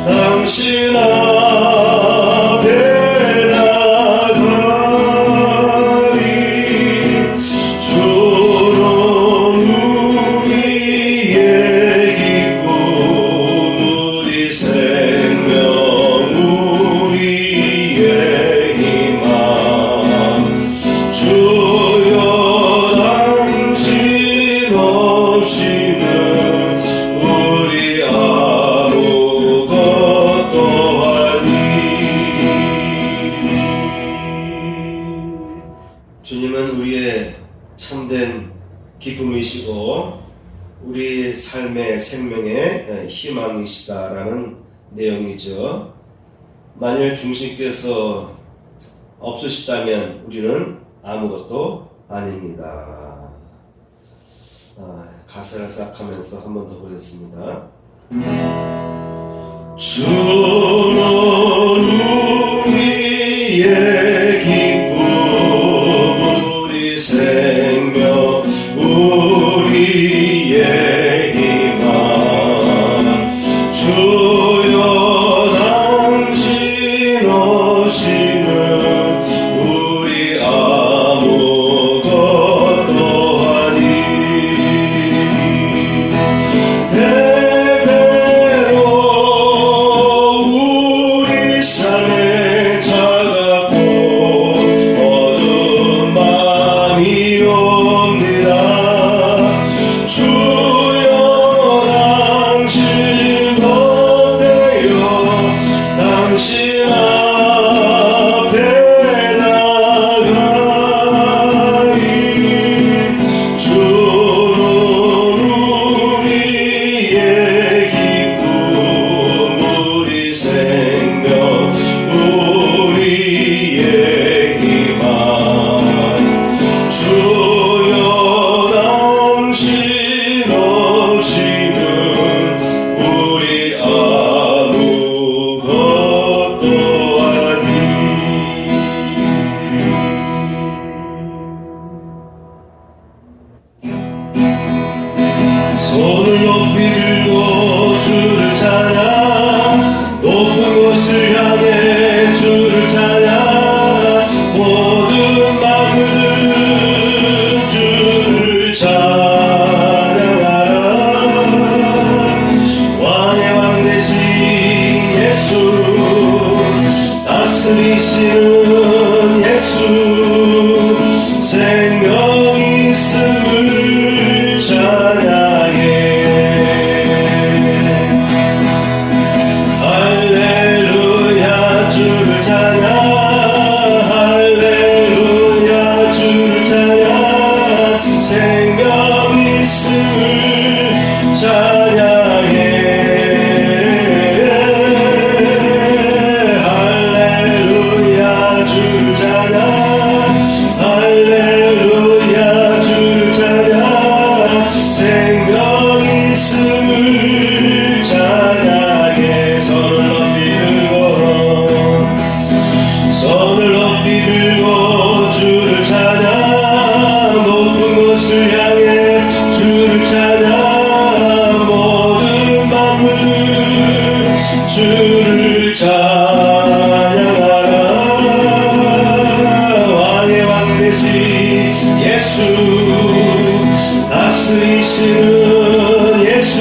당신 앞에 나가리 주는 우리의 기쁨 우리 생명 우리의 희망 주여 당신 없이는 우리 아무것도 아니. 주님은 우리의 참된 기쁨이시고 우리 삶의 생명의 희망이시다라는 내용이죠. 만일 중심께서 없으시다면 우리는 아무것도 아닙니다. 가사를 시작하면서 한 번 더 보겠습니다. 주는 우리의 기쁨 우리 생명 우리의 희망 주여 당신 없이는 우리 아무것도 아니. 대대로 우리 삶에 차갑고 어두운 마음이 옵니다. 주여 당신 어때요 당신 앞에 나가리 주는 우리의 기쁨 우리 생명 우리의 희망 주여 당신 없이는 우리 아무것도 아니. 손을 높이 들고 주를 찬양 높은 곳을 향해 주를 찬양 모든 마음을 들은 주를 찬양하라. 왕의 왕 되신 예수 다스리시는 예수 생명이 있음을 찬양해. 할렐루야 주를 찬양 할렐루야 주를 찬양 생명이 있음을 찬양해. 할렐루야 주를 찬양 할렐루야 주를 찬양 생명이 있음을 찬양해. 손을 높이 들고 주를 찬양 높은 곳을 향해 주를 찬양 모든 마음을 들은 주를 찬양하라. 왕의 왕 되신 예수 다스리시는 예수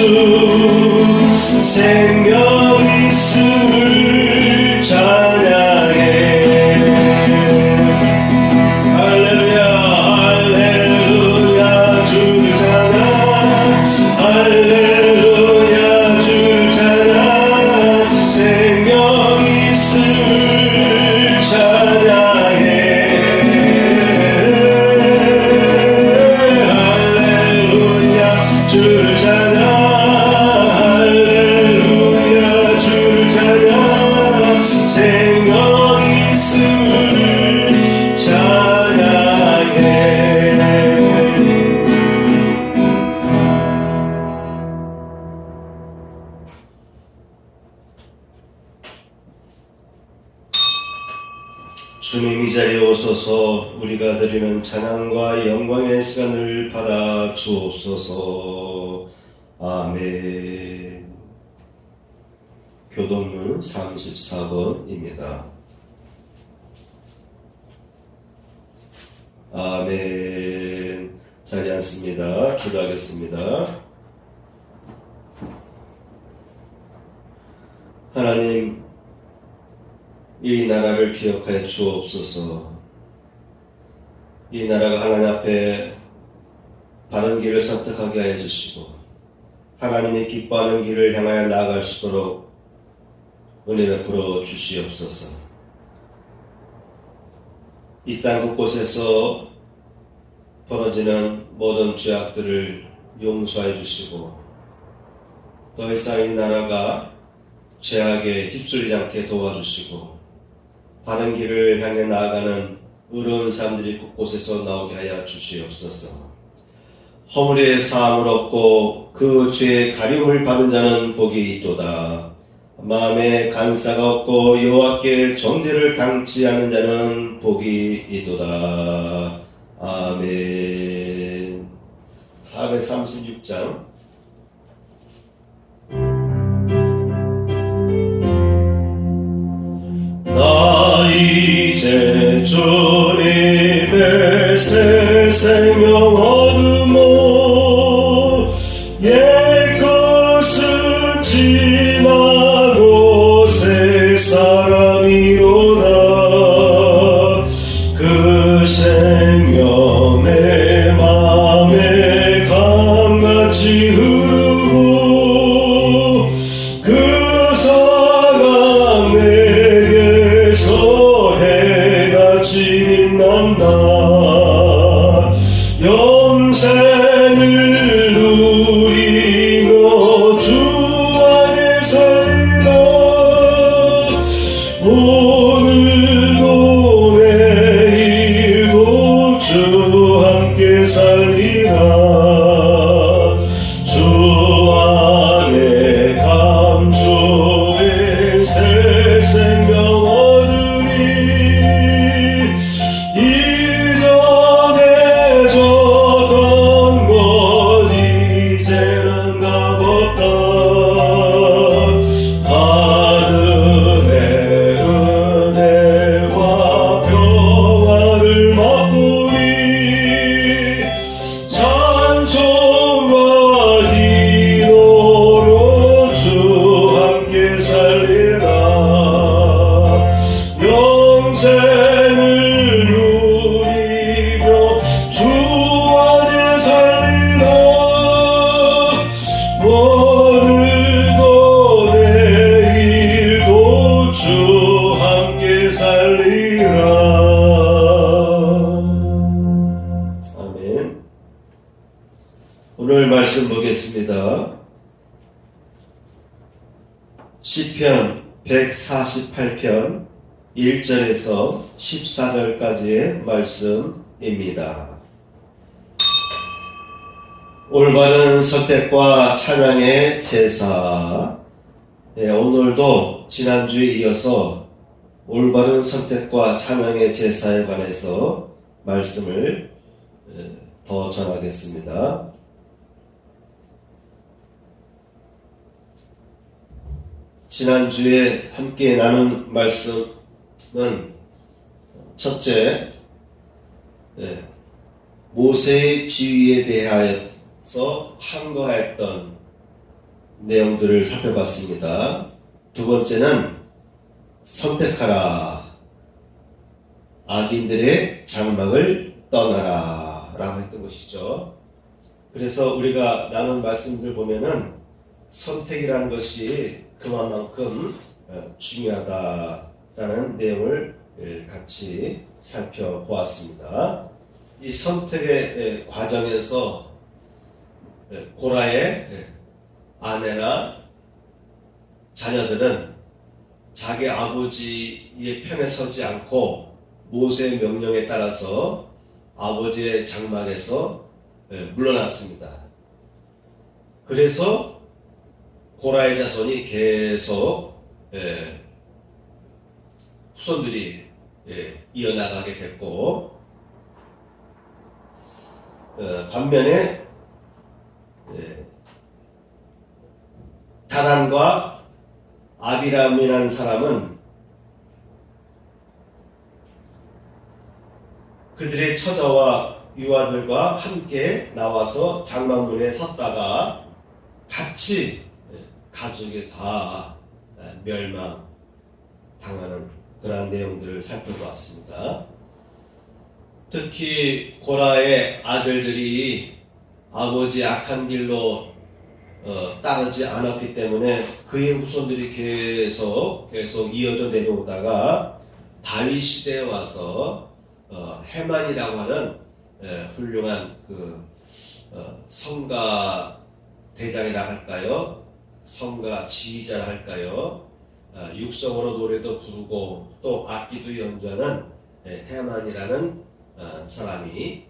생명 있음을 찬양해. 할렐루야 할렐루야 주를 찬양 할렐루야 주를 찬양 주를 찬양 할렐루야 주를 찬양 생명 있음을 찬양해. 주님 이 자리에 오소서. 우리가 드리는 찬양과 영광의 시간을 받아 주옵소서. 아멘. 교동문 34번입니다. 아멘. 자리에 앉습니다. 기도하겠습니다. 하나님, 이 나라를 기억하여 주옵소서. 이 나라가 하나님 앞에 바른 길을 선택하게 하여 주시고 하나님이 기뻐하는 길을 향하여 나아갈 수 있도록 은혜 베풀어 주시옵소서. 이 땅 곳곳에서 벌어지는 모든 죄악들을 용서해 주시고 더 이상 이 나라가 죄악에 휩쓸리지 않게 도와주시고 바른 길을 향해 나아가는 의로운 사람들이 곳곳에서 나오게 하여 주시옵소서. 허물의 사함을 얻고 그 죄의 가림을 받은 자는 복이 있도다. 마음에 간사가 없고 여호와께 정죄를 당치 않는 자는 복이 있도다. 아멘. 436장 나 이제 주님의 새 생명 얻으모 옛것은 지나고 새 사람이로다. 그 생명 내 맘에 강같이 흐르고 그 사랑 내게서 해같이 빛난다. 영생을 누리며 주 안에 살리라. 오늘도 내일도 주 함께 살리라. 주 안에 감추인 새 생명 얻으니 이전에 줬던 것 이제는 값없다. 하늘의 은혜와 평화를 맛보니 찬송과 기도로 주 함께 살리라. 영생을 누리며 주 안에 살리라. 오늘도 내일도 주 함께 살리라. 아멘. 오늘 말씀 보겠습니다. 시편 148편 1절에서 14절까지의 말씀입니다. 올바른 선택과 찬양의 제사. 오늘도 지난주에 이어서 올바른 선택과 찬양의 제사에 관해서 말씀을 더 전하겠습니다. 지난주에 함께 나눈 말씀은 첫째, 모세의 지위에 대하여서 항거하였던 내용들을 살펴봤습니다. 두 번째는 선택하라, 악인들의 장막을 떠나라 라고 했던 것이죠. 그래서 우리가 나눈 말씀들 보면은 선택이라는 것이 그만큼 중요하다라는 내용을 같이 살펴보았습니다. 이 선택의 과정에서 고라의 아내나 자녀들은 자기 아버지의 편에 서지 않고 모세의 명령에 따라서 아버지의 장막에서 물러났습니다. 그래서 고라의 자손이 계속 후손들이 이어나가게 됐고, 반면에 다단과 아비람이라는 사람은 그들의 처자와 유아들과 함께 나와서 장막문에 섰다가 같이 가족이 다 멸망당하는 그러한 내용들을 살펴보았습니다. 특히 고라의 아들들이 아버지의 악한 길로 따르지 않았기 때문에 그의 후손들이 계속 이어져 내려오다가 다윗 시대에 와서 헤만이라고 하는 훌륭한 성가 대장이라 할까요? 성가 지휘자라 할까요? 육성으로 노래도 부르고 또 악기도 연주하는 헤만이라는 사람이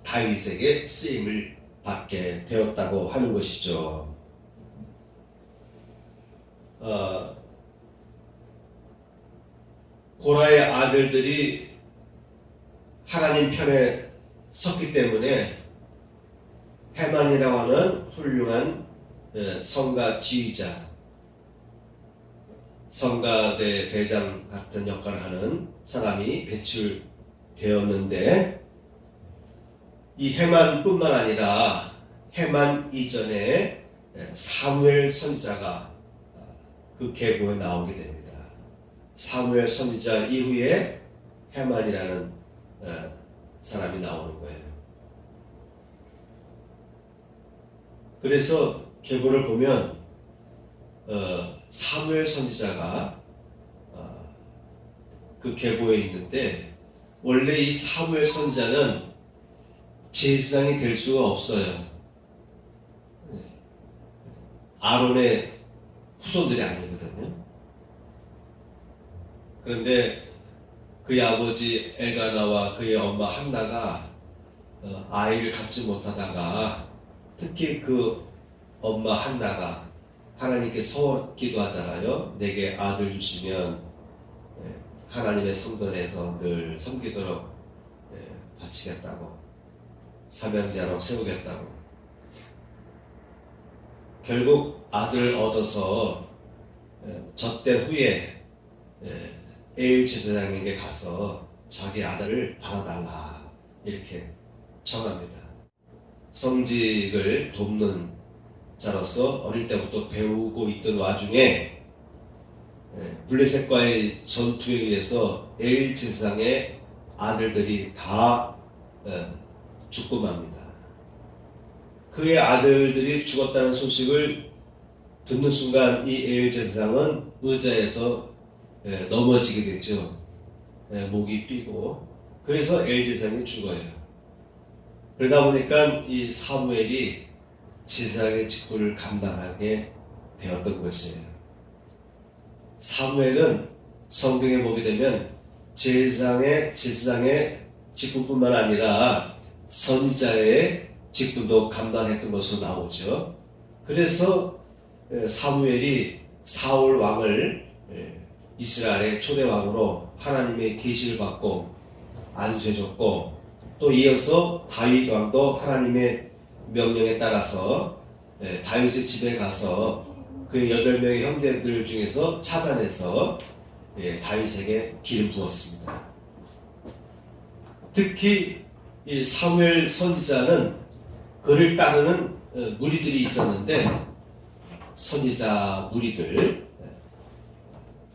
다윗에게 쓰임을 받게 되었다고 하는 것이죠. 고라의 아들들이 하나님 편에 섰기 때문에 헤만이라고 하는 훌륭한 성가 지휘자, 성가대 대장 같은 역할을 하는 사람이 배출되었는데, 이 헤만뿐만 아니라 헤만 이전에 사무엘 선지자가 그 계보에 나오게 됩니다. 사무엘 선지자 이후에 헤만이라는 사람이 나오는 거예요. 그래서 계보를 보면 사무엘 선지자가 그 계보에 있는데, 원래 이 사무엘 선지자는 제사장이 될 수가 없어요. 아론의 후손들이 아니거든요. 그런데 그의 아버지 엘가나와 그의 엄마 한나가 아이를 갖지 못하다가, 특히 그 엄마 한나가 하나님께 기도하잖아요. 내게 아들 주시면 하나님의 성전에서 늘 섬기도록 바치겠다고, 사명자로 세우겠다고. 결국 아들 얻어서 젖된 후에 에일 제사장에게 가서 자기 아들을 받아달라 이렇게 청합니다. 성직을 돕는 자로서 어릴 때부터 배우고 있던 와중에 블레셋과의 전투에 의해서 에일 제사장의 아들들이 다 죽고 맙니다. 그의 아들들이 죽었다는 소식을 듣는 순간 이 에일 제사장은 의자에서 넘어지게 됐죠. 목이 삐고. 그래서 에일 제사장이 죽어요. 그러다 보니까 이 사무엘이 제사장의 직분을 감당하게 되었던 것이에요. 사무엘은 성경에 보게 되면 제사장의 직분뿐만 아니라 선지자의 직분도 감당했던 것으로 나오죠. 그래서 사무엘이 사울 왕을 이스라엘의 초대 왕으로 하나님의 계시를 받고 안수해줬고, 또 이어서 다윗 왕도 하나님의 명령에 따라서 다윗의 집에 가서 그 8명의 형제들 중에서 찾아내서 다윗에게 기름 부었습니다. 특히 이 사무엘 선지자는 그를 따르는 무리들이 있었는데, 선지자 무리들,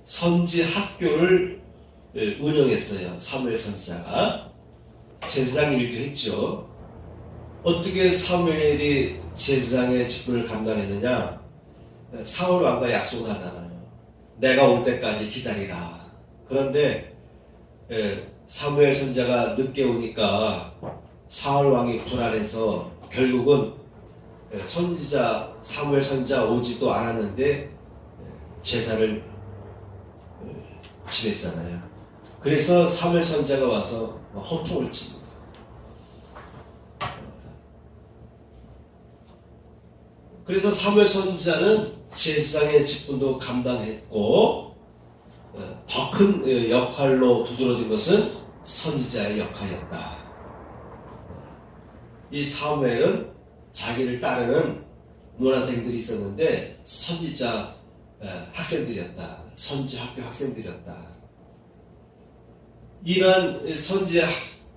선지 학교를 운영했어요. 사무엘 선지자가 제사장 일도 했죠. 어떻게 사무엘이 제사장의 직분을 감당했느냐? 사울 왕과 약속을 하잖아요. 내가 올 때까지 기다리라. 그런데 사무엘 선지자가 늦게 오니까 사울 왕이 불안해서 결국은 선지자 사무엘 선지자 오지도 않았는데 제사를 지냈잖아요. 그래서 사무엘 선지자가 와서 호통을 칩니다. 그래서 사무엘 선지자는 제사장의 직분도 감당했고 더 큰 역할로 두드러진 것은 선지자의 역할이었다. 이 사무엘은 자기를 따르는 문화생들이 있었는데 선지자 학생들이었다. 선지 학교 학생들이었다. 이러한 선지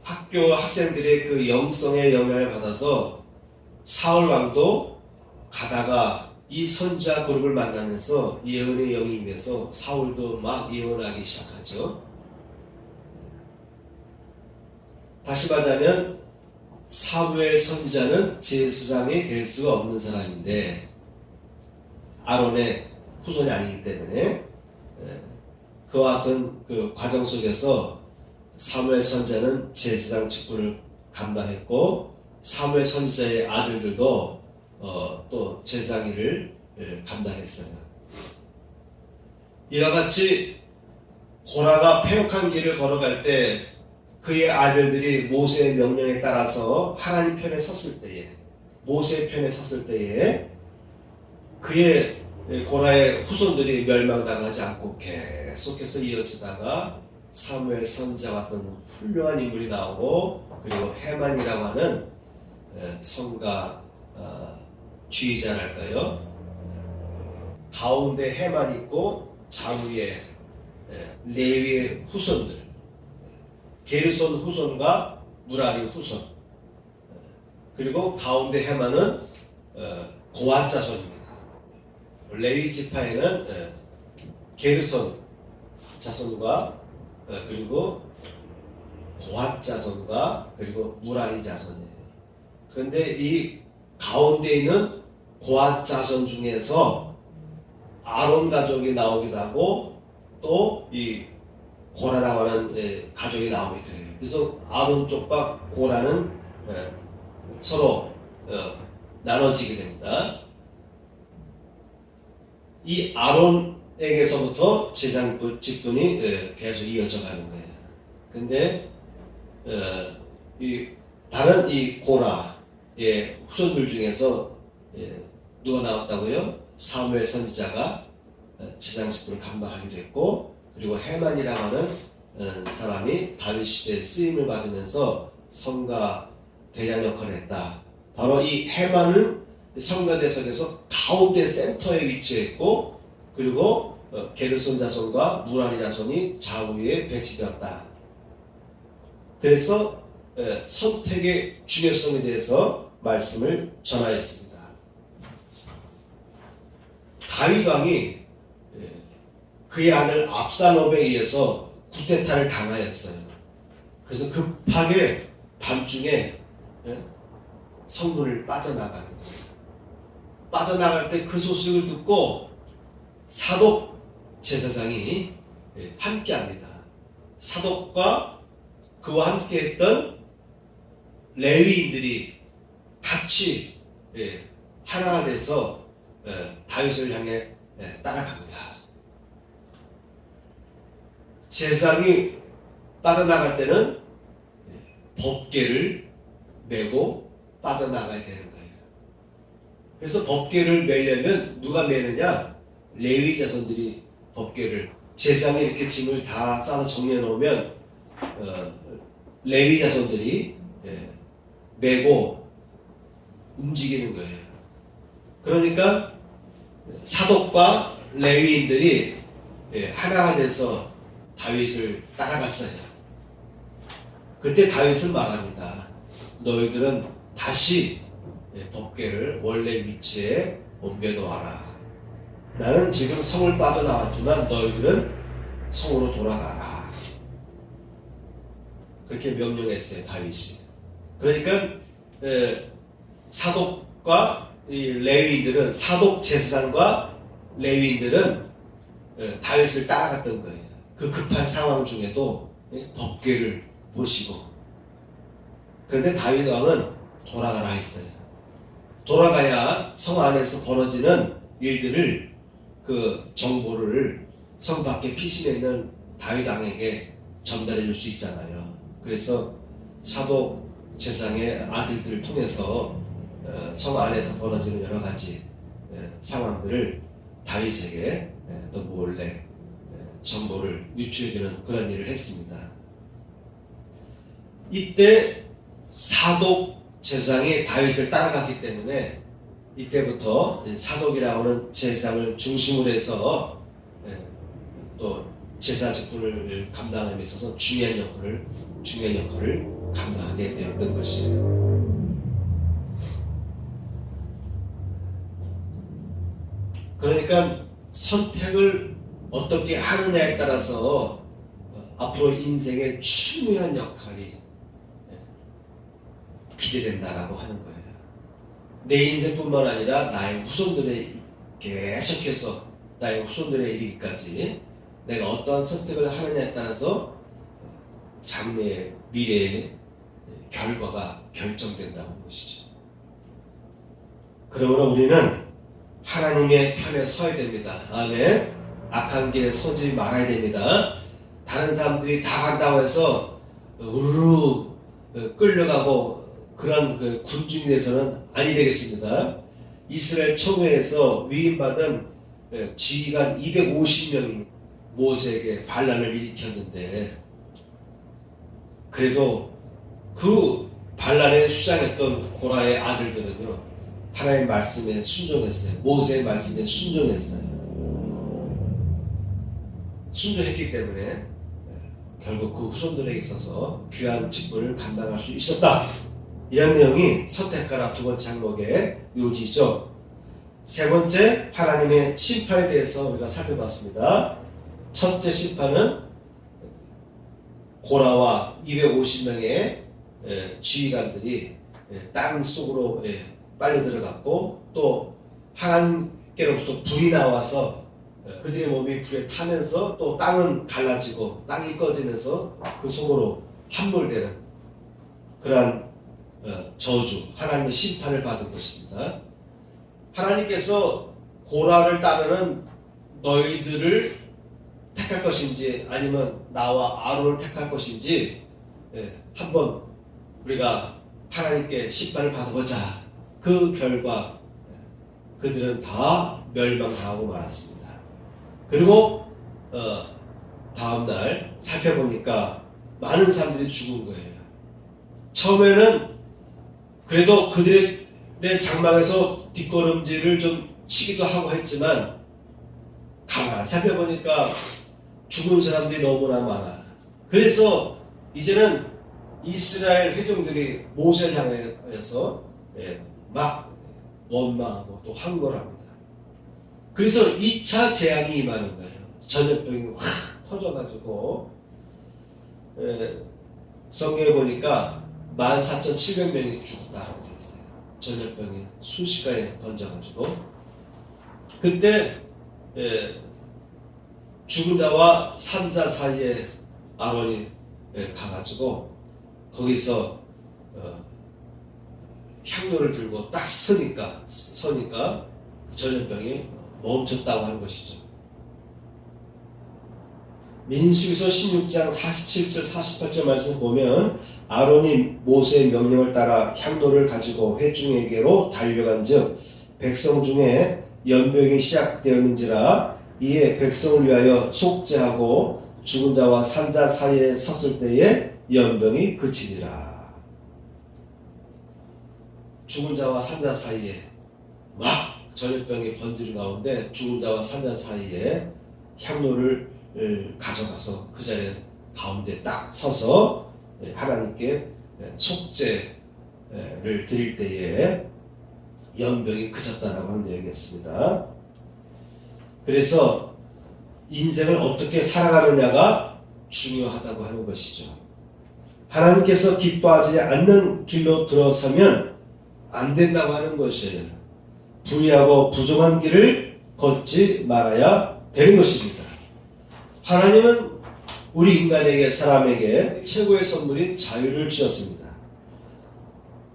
학교 학생들의 그 영성의 영향을 받아서 사울 왕도 가다가 이 선지자 그룹을 만나면서 예언의 영이 임해서 사울도 막 예언하기 시작하죠. 다시 말하면 사무엘 선지자는 제사장이 될 수가 없는 사람인데 아론의 후손이 아니기 때문에 그와 같은 그 과정 속에서 사무엘 선지자는 제사장 직분을 감당했고 사무엘 선지자의 아들들도 또 제사장 일을 감당했어요. 이와 같이 고라가 패역한 길을 걸어갈 때 그의 아들들이 모세의 명령에 따라서 하나님 편에 섰을 때에 모세의 편에 섰을 때에 그의 고라의 후손들이 멸망당하지 않고 계속해서 이어지다가 사무엘 선지자와 같은 훌륭한 인물이 나오고 그리고 헤만이라고 하는 성가 주의자랄까요? 가운데 헤만 있고 좌우에 레위의 후손들 게르손 후손과 무라리 후손 그리고 가운데 헤만은 고앗 자손입니다. 레위 지파에는 게르손 자손과 그리고 고앗 자손과 그리고 무라리 자손이에요. 그런데 이 가운데 있는 고앗 자손 중에서 아론 가족이 나오기도 하고 또 이 고라라고 하는 가족이 나오기도 해요. 그래서 아론 쪽과 고라는 서로 나눠지게 됩니다. 이 아론에게서부터 제사장 직분이 계속 이어져 가는 거예요. 근데 이 다른 이 고라의 후손들 중에서 누가 나왔다고요? 사무엘 선지자가 제사장 직분을 감당하기도 했고 그리고 헤만이라고 하는 사람이 다윗 시대에 쓰임을 받으면서 성가 대장 역할을 했다. 바로 이 헤만은 성가 대석에서 가운데 센터에 위치했고 그리고 게르손 자손과 무라리 자손이 좌우에 배치되었다. 그래서 선택의 중요성에 대해서 말씀을 전하였습니다. 다윗 왕이 그의 아들 압살롬에 의해서 쿠데타를 당하였어요. 그래서 급하게 밤중에 성문을 빠져나가는 거예요. 빠져나갈 때 그 소식을 듣고 사독 제사장이 함께합니다. 사독과 그와 함께했던 레위인들이 같이 하나가 돼서 다윗을 향해 따라갑니다. 제사장이 빠져나갈 때는 법궤를 메고 빠져나가야 되는 거예요. 그래서 법궤를 메려면 누가 메느냐? 레위 자손들이 법궤를 제사장이 이렇게 짐을 다 싸서 정리해 놓으면 레위 자손들이 메고 움직이는 거예요. 그러니까 사독과 레위인들이 하나가 돼서 다윗을 따라갔어요. 그때 다윗은 말합니다. 너희들은 다시 법궤를 원래 위치에 옮겨놓아라. 나는 지금 성을 빠져나왔지만 너희들은 성으로 돌아가라. 그렇게 명령했어요, 다윗이. 그러니까 사독과 이 레위인들은 사독 제사장과 레위인들은 다윗을 따라갔던 거예요. 그 급한 상황 중에도 법궤를 보시고. 그런데 다윗 왕은 돌아가라 했어요. 돌아가야 성 안에서 벌어지는 일들을 그 정보를 성 밖에 피신해 있는 다윗 왕에게 전달해 줄 수 있잖아요. 그래서 사독 제사장의 아들들을 통해서 성 안에서 벌어지는 여러 가지 상황들을 다윗에게 또 몰래 정보를 유출해주는 그런 일을 했습니다. 이때 사독 제사장이 다윗을 따라갔기 때문에 이때부터 사독이라고 하는 제사장을 중심으로 해서 또 제사 직분을 감당함에 있어서 중요한 역할을 감당하게 되었던 것이에요. 그러니까 선택을 어떻게 하느냐에 따라서 앞으로 인생의 중요한 역할이 기대된다라고 하는 거예요. 내 인생뿐만 아니라 나의 후손들의 계속해서 나의 후손들의 이르기까지 내가 어떠한 선택을 하느냐에 따라서 장래의 미래의 결과가 결정된다는 것이죠. 그러므로 우리는 하나님의 편에 서야 됩니다. 아멘. 악한 길에 서지 말아야 됩니다. 다른 사람들이 다 간다고 해서 우르르 끌려가고 그런 군중이 돼서는 아니 되겠습니다. 이스라엘 총회에서 위임받은 지휘관 250명이 모세에게 반란을 일으켰는데 그래도 그 반란에 수장했던 고라의 아들들은요 하나님의 말씀에 순종했어요. 모세의 말씀에 순종했어요. 순종했기 때문에 결국 그 후손들에게 있어서 귀한 직분을 감당할 수 있었다. 이런 내용이 선택하라 두 번째 항목의 요지죠. 세 번째, 하나님의 심판에 대해서 우리가 살펴봤습니다. 첫째 심판은 고라와 250명의 지휘관들이 땅 속으로 빨려 들어갔고 또 하나님께로부터 불이 나와서 그들의 몸이 불에 타면서 또 땅은 갈라지고 땅이 꺼지면서 그 속으로 함몰되는 그러한 저주, 하나님의 심판을 받은 것입니다. 하나님께서 고라를 따르는 너희들을 택할 것인지 아니면 나와 아론을 택할 것인지 한번 우리가 하나님께 심판을 받아보자. 그 결과 그들은 다 멸망당하고 말았습니다. 그리고 다음날 살펴보니까 많은 사람들이 죽은 거예요. 처음에는 그래도 그들의 장막에서 뒷걸음질을 좀 치기도 하고 했지만 가만히 살펴보니까 죽은 사람들이 너무나 많아. 그래서 이제는 이스라엘 회중들이 모세를 향해서 막 원망하고 또 항거합니다. 그래서 2차 재앙이 임하는 거예요. 전염병이 확 터져가지고 성경에 보니까 14,700명이 죽었다고 되어 있어요. 전염병이 순식간에 번져가지고 그때 죽은 자와 산 자 사이에 아론이 가가지고 거기서 향로를 들고 딱 서니까 전염병이 멈췄다고 하는 것이죠. 민수기서 16장 47절 48절 말씀 보면 아론이 모세의 명령을 따라 향로를 가지고 회중에게로 달려간즉 백성 중에 연병이 시작되었는지라 이에 백성을 위하여 속죄하고 죽은 자와 산 자 사이에 섰을 때에 연병이 그치니라. 죽은 자와 산 자 사이에 막 전염병이 번지는 가운데 죽은 자와 산 자 사이에 향로를 가져가서 그 자리에 가운데 딱 서서 하나님께 속죄를 드릴 때에 연병이 그쳤다라고 하는 내용이었습니다. 그래서 인생을 어떻게 살아가느냐가 중요하다고 하는 것이죠. 하나님께서 기뻐하지 않는 길로 들어서면 안 된다고 하는 것이에요. 불의하고 부정한 길을 걷지 말아야 되는 것입니다. 하나님은 우리 인간에게 사람에게 최고의 선물인 자유를 주셨습니다.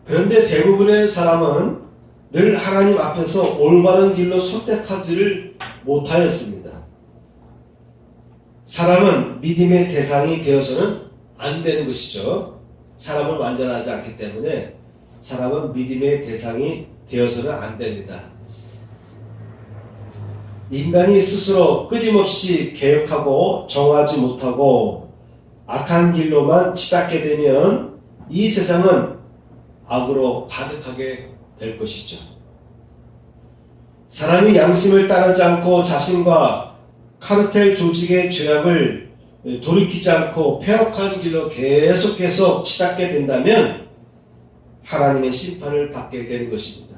그런데 대부분의 사람은 늘 하나님 앞에서 올바른 길로 선택하지를 못하였습니다. 사람은 믿음의 대상이 되어서는 안 되는 것이죠. 사람은 완전하지 않기 때문에 사람은 믿음의 대상이 되어서는 안 됩니다. 인간이 스스로 끊임없이 개혁하고 정하지 못하고 악한 길로만 치닫게 되면 이 세상은 악으로 가득하게 될 것이죠. 사람이 양심을 따르지 않고 자신과 카르텔 조직의 죄악을 돌이키지 않고 폐역한 길로 계속해서 치닫게 된다면 하나님의 심판을 받게 되는 것입니다.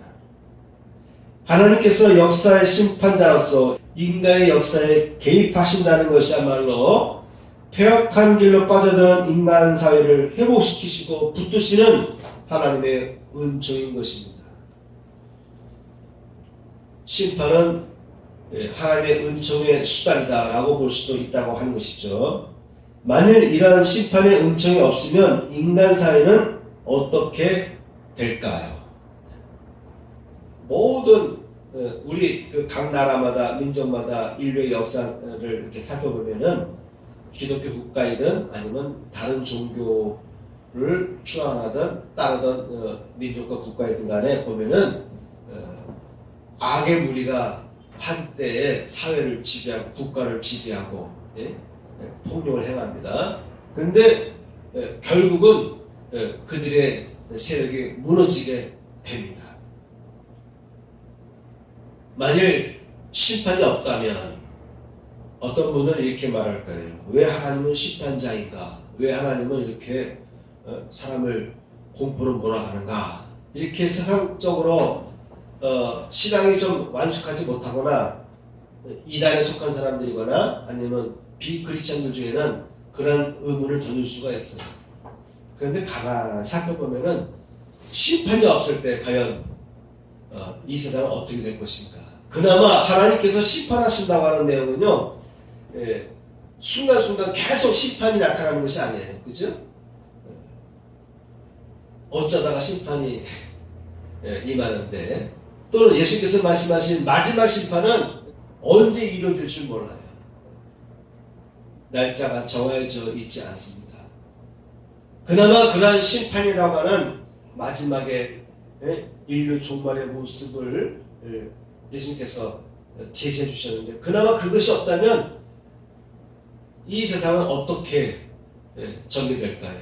하나님께서 역사의 심판자로서 인간의 역사에 개입하신다는 것이야말로 폐역한 길로 빠져드는 인간 사회를 회복시키시고 붙드시는 하나님의 은총인 것입니다. 심판은 하나님의 은총의 수단이다라고 볼 수도 있다고 하는 것이죠. 만일 이러한 심판의 은총이 없으면 인간 사회는 어떻게 될까요? 모든 우리 각 나라마다 민족마다 인류의 역사를 이렇게 살펴보면은 기독교 국가이든 아니면 다른 종교를 추앙하든 따르던 민족과 국가이든 간에 보면은 악의 무리가 한때에 사회를 지배하고 국가를 지배하고 폭력을 행합니다. 그런데 결국은 그들의 세력이 무너지게 됩니다. 만일 심판이 없다면 어떤 분은 이렇게 말할 거예요. 왜 하나님은 심판자인가? 왜 하나님은 이렇게 사람을 공포로 몰아가는가? 이렇게 세상적으로 신앙이 좀 완숙하지 못하거나 이단에 속한 사람들이거나 아니면 비크리스천들 중에는 그런 의문을 던질 수가 있어요. 그런데 가만히 살펴보면은 심판이 없을 때 과연 이 세상은 어떻게 될 것인가? 그나마 하나님께서 심판하신다고 하는 내용은요, 순간순간 계속 심판이 나타나는 것이 아니에요. 그죠? 어쩌다가 심판이 임하는데, 또는 예수께서 말씀하신 마지막 심판은 언제 이루어질 줄 몰라요. 날짜가 정해져 있지 않습니다. 그나마 그러한 심판이라고 하는 마지막에 인류 종말의 모습을 예수님께서 제시해 주셨는데, 그나마 그것이 없다면 이 세상은 어떻게 전개될까요?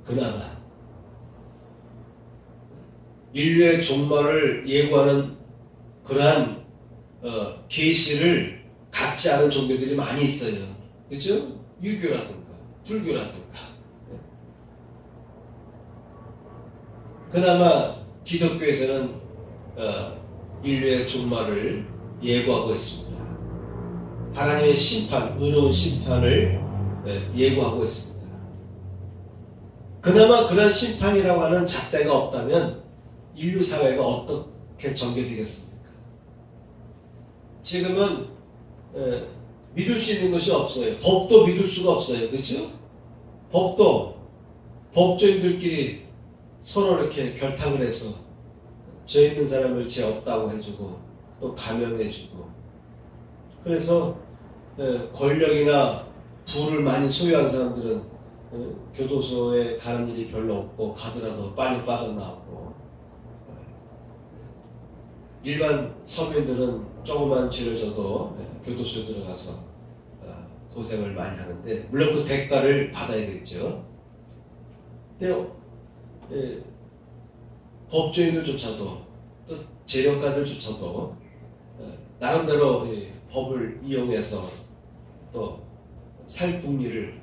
그나마 인류의 종말을 예고하는 그러한 계시를 갖지 않은 종교들이 많이 있어요. 그렇죠? 유교라든가 불교라든가. 그나마 기독교에서는 인류의 종말을 예고하고 있습니다. 하나님의 심판, 의로운 심판을 예고하고 있습니다. 그나마 그런 심판이라고 하는 잣대가 없다면 인류 사회가 어떻게 전개되겠습니까? 지금은 믿을 수 있는 것이 없어요. 법도 믿을 수가 없어요. 그렇죠? 법도 법조인들끼리 서로 이렇게 결탁을 해서 죄 있는 사람을 죄 없다고 해주고 또 감형해주고, 그래서 권력이나 부를 많이 소유한 사람들은 교도소에 가는 일이 별로 없고 가더라도 빨리 빠져나오고, 일반 서민들은 조그만 죄를 져도 교도소에 들어가서 고생을 많이 하는데, 물론 그 대가를 받아야겠죠. 근데 법조인들조차도 또 재력가들조차도 나름대로 법을 이용해서 또 살궁리를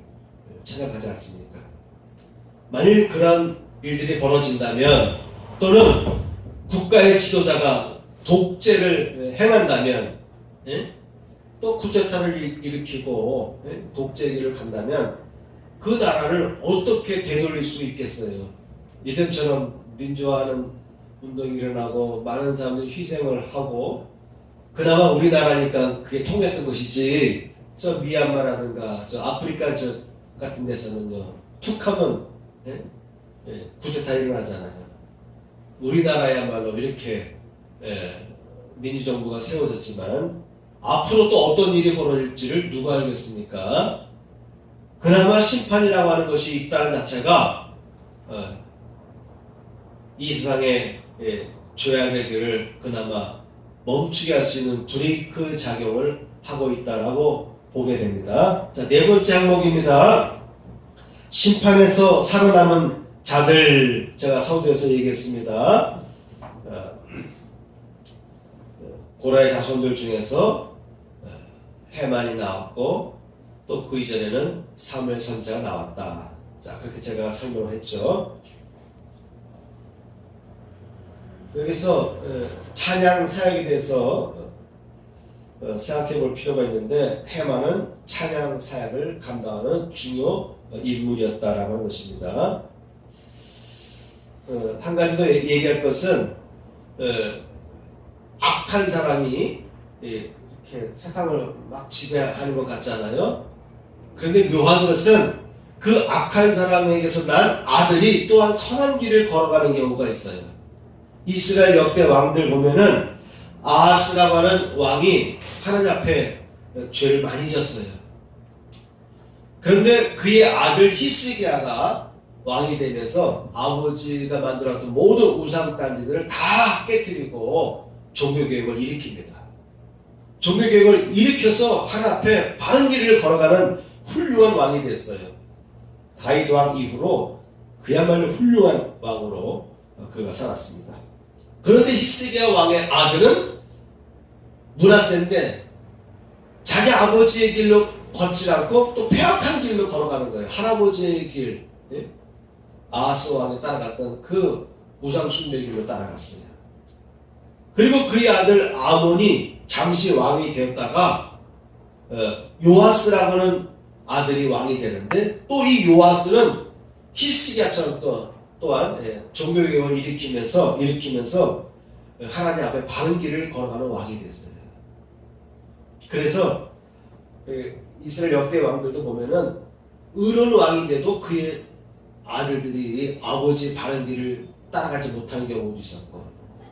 찾아가지 않습니까? 만일 그런 일들이 벌어진다면, 또는 국가의 지도자가 독재를 행한다면, 또 쿠데타를 일으키고 독재기를 간다면 그 나라를 어떻게 되돌릴 수 있겠어요? 이전처럼 민주화하는 운동이 일어나고 많은 사람들이 희생을 하고 그나마 우리나라니까 그게 통했던 것이지, 저 미얀마라든가 저 아프리카 저 같은 데서는요 툭하면 쿠데타 일어나잖아요. 우리나라야말로 이렇게 민주정부가 세워졌지만 앞으로 또 어떤 일이 벌어질지를 누가 알겠습니까? 그나마 심판이라고 하는 것이 있다는 자체가 이 세상의 죄악의 길을 그나마 멈추게 할 수 있는 브레이크 작용을 하고 있다라고 보게 됩니다. 자, 네 번째 항목입니다. 심판에서 살아남은 자들, 제가 서두에서 얘기했습니다. 고라의 자손들 중에서 해만이 나왔고 또 그 이전에는 사무엘 선지자가 나왔다. 자, 그렇게 제가 설명을 했죠. 여기서 찬양 사역에 대해서 생각해 볼 필요가 있는데 해만은 찬양 사역을 감당하는 중요 인물이었다라고 하는 것입니다. 한 가지 더 얘기할 것은 악한 사람이 이렇게 세상을 막 지배하는 것 같잖아요. 그런데 묘한 것은 그 악한 사람에게서 난 아들이 또한 선한 길을 걸어가는 경우가 있어요. 이스라엘 역대 왕들 보면은 아하스라고 하는 왕이 하나님 앞에 죄를 많이 졌어요. 그런데 그의 아들 히스기야가 왕이 되면서 아버지가 만들었던 모든 우상단지들을 다 깨뜨리고 종교개혁을 일으킵니다. 종교개혁을 일으켜서 하나님 앞에 바른 길을 걸어가는 훌륭한 왕이 됐어요. 다윗 왕 이후로 그야말로 훌륭한 왕으로 그가 살았습니다. 그런데 히스기야 왕의 아들은 므낫세인데 자기 아버지의 길로 걷지 않고 또 폐악한 길로 걸어가는 거예요. 할아버지의 길, 아하스 왕이 따라갔던 그 우상 숭배의 길로 따라갔어요. 그리고 그의 아들 아몬이 잠시 왕이 되었다가 요아스라고 하는 아들이 왕이 되는데 또 이 요아스는 히스기야처럼 또한 종교개혁을 일으키면서 하나님 앞에 바른 길을 걸어가는 왕이 됐어요. 그래서 이스라엘 역대 왕들도 보면은 의로운 왕인데도 그의 아들들이 아버지 바른 길을 따라가지 못한 경우도 있었고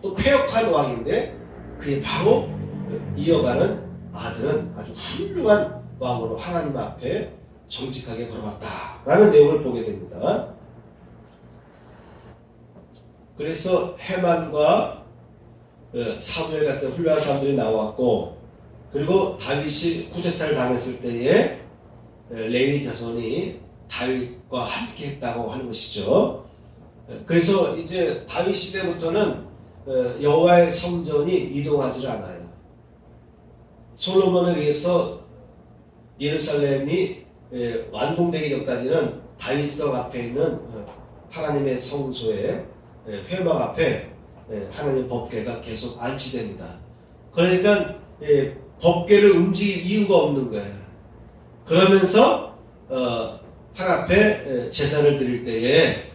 또 폐역한 왕인데 그의 바로 이어가는 아들은 아주 훌륭한 왕으로 하나님 앞에 정직하게 걸어갔다라는 내용을 보게 됩니다. 그래서 해만과 사무엘 같은 훌륭한 사람들이 나왔고 그리고 다윗이 쿠데타를 당했을 때에 레위 자손이 다윗과 함께 했다고 하는 것이죠. 그래서 이제 다윗 시대부터는 여호와의 성전이 이동하지 않아요. 솔로몬에 의해서 예루살렘이 완공되기 전까지는 다윗성 앞에 있는 하나님의 성소에 회막 앞에 하나님의 법궤가 계속 안치됩니다. 그러니까 법궤를 움직일 이유가 없는 거예요. 그러면서 하나님 앞에 제사를 드릴 때에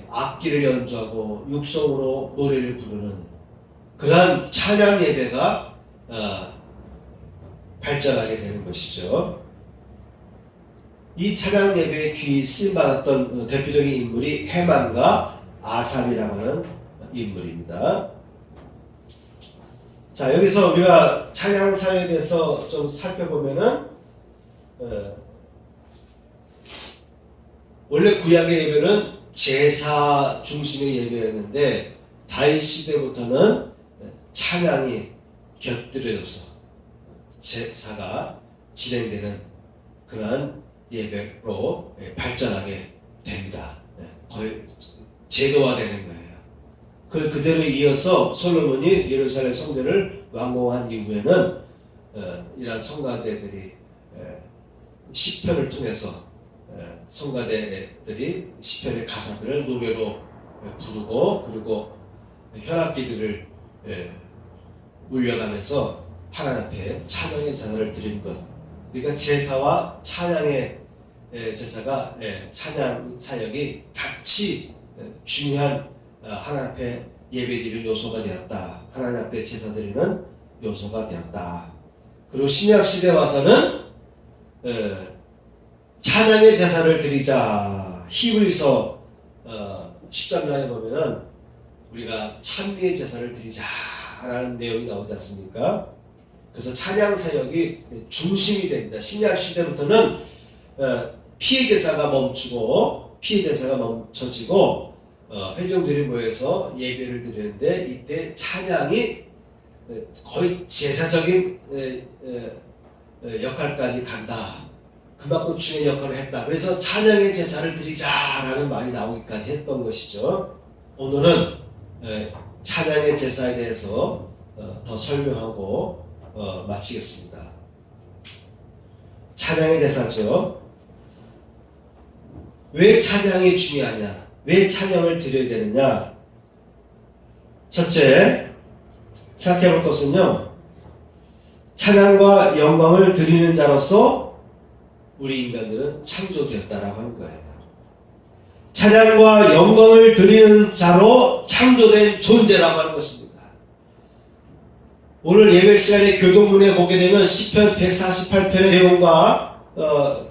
악기를 연주하고 육성으로 노래를 부르는 그러한 찬양 예배가 발전하게 되는 것이죠. 이 찬양 예배에 귀 쓰임받았던 대표적인 인물이 해만과 아삼이라고 하는 인물입니다. 자, 여기서 우리가 찬양 사역에 대해서 좀 살펴보면은 원래 구약의 예배는 제사 중심의 예배였는데 다윗 시대부터는 찬양이 곁들여져서 제사가 진행되는 그러한 예배로 발전하게 됩니다. 거의 제도화되는 거예요. 그걸 그대로 이어서 솔로몬이 예루살렘 성전을 완공한 이후에는 이러한 성가대들이 시편을 통해서 성가대들이 시편의 가사들을 노래로 부르고 그리고 현악기들을 울려가면서 하나님 앞에 찬양의 제사를 드리는 것. 그러니까 제사와 찬양의 제사가 찬양 사역이 같이 중요한 하나님 앞에 예배드리는 요소가 되었다. 하나님 앞에 제사 드리는 요소가 되었다. 그리고 신약 시대 와서는 찬양의 제사를 드리자. 히브리서 13장에 보면은 우리가 찬미의 제사를 드리자라는 내용이 나오지 않습니까? 그래서 찬양 사역이 중심이 됩니다. 신약 시대부터는 피의 제사가 멈추고 피의 제사가 멈춰지고 회중들이 모여서 예배를 드리는데 이때 찬양이 거의 제사적인 역할까지 간다. 그만큼 중요한 역할을 했다. 그래서 찬양의 제사를 드리자라는 말이 나오기까지 했던 것이죠. 오늘은 찬양의 제사에 대해서 더 설명하고 마치겠습니다. 찬양의 제사죠. 왜 찬양이 중요하냐? 왜 찬양을 드려야 되느냐? 첫째, 생각해 볼 것은요, 찬양과 영광을 드리는 자로서 우리 인간들은 창조되었다라고 하는 거예요. 찬양과 영광을 드리는 자로 창조된 존재라고 하는 것입니다. 오늘 예배 시간에 교동문에 보게 되면 시편 148편의 내용과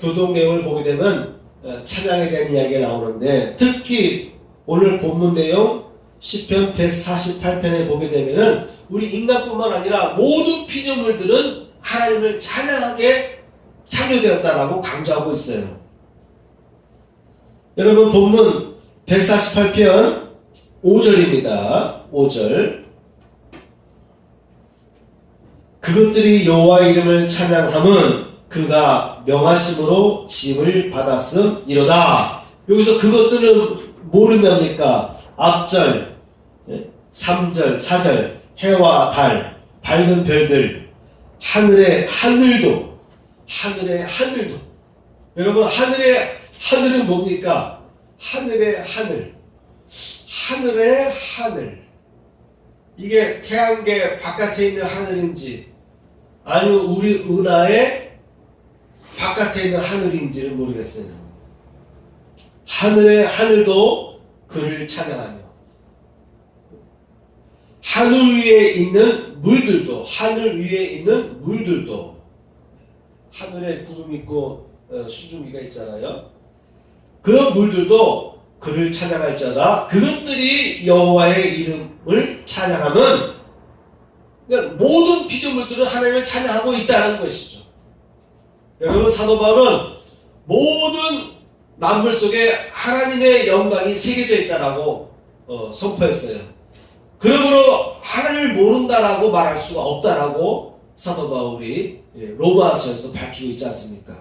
교동 내용을 보게 되면 찬양에 대한 이야기가 나오는데, 특히 오늘 본문 내용 시편 148편에 보게 되면은 우리 인간뿐만 아니라 모든 피조물들은 하나님을 찬양하게 창조되었다라고 강조하고 있어요. 여러분, 본문 148편 5절입니다. 5절. 그것들이 여호와 이름을 찬양함은 그가 명하심으로 짐을 받았음이로다. 여기서 그것들은 뭐를 뭡니까? 앞절, 3절, 4절, 해와 달, 밝은 별들, 하늘의 하늘도, 하늘의 하늘도. 여러분, 하늘은 뭡니까? 하늘의 하늘. 하늘의 하늘. 이게 태양계 바깥에 있는 하늘인지, 아니면 우리 은하의 바깥에 있는 하늘인지를 모르겠어요. 하늘의 하늘도 그를 찬양하며, 하늘 위에 있는 물들도, 하늘 위에 있는 물들도, 하늘에 구름 있고 수증기가 있잖아요. 그런 물들도 그를 찬양할지어다. 그것들이 여호와의 이름을 찬양하면, 그러니까 모든 피조물들은 하나님을 찬양하고 있다는 것이죠. 여러분, 사도 바울은 모든 만물 속에 하나님의 영광이 새겨져 있다라고 선포했어요. 그러므로 하나님을 모른다라고 말할 수가 없다라고 사도 바울이 로마서에서 밝히고 있지 않습니까?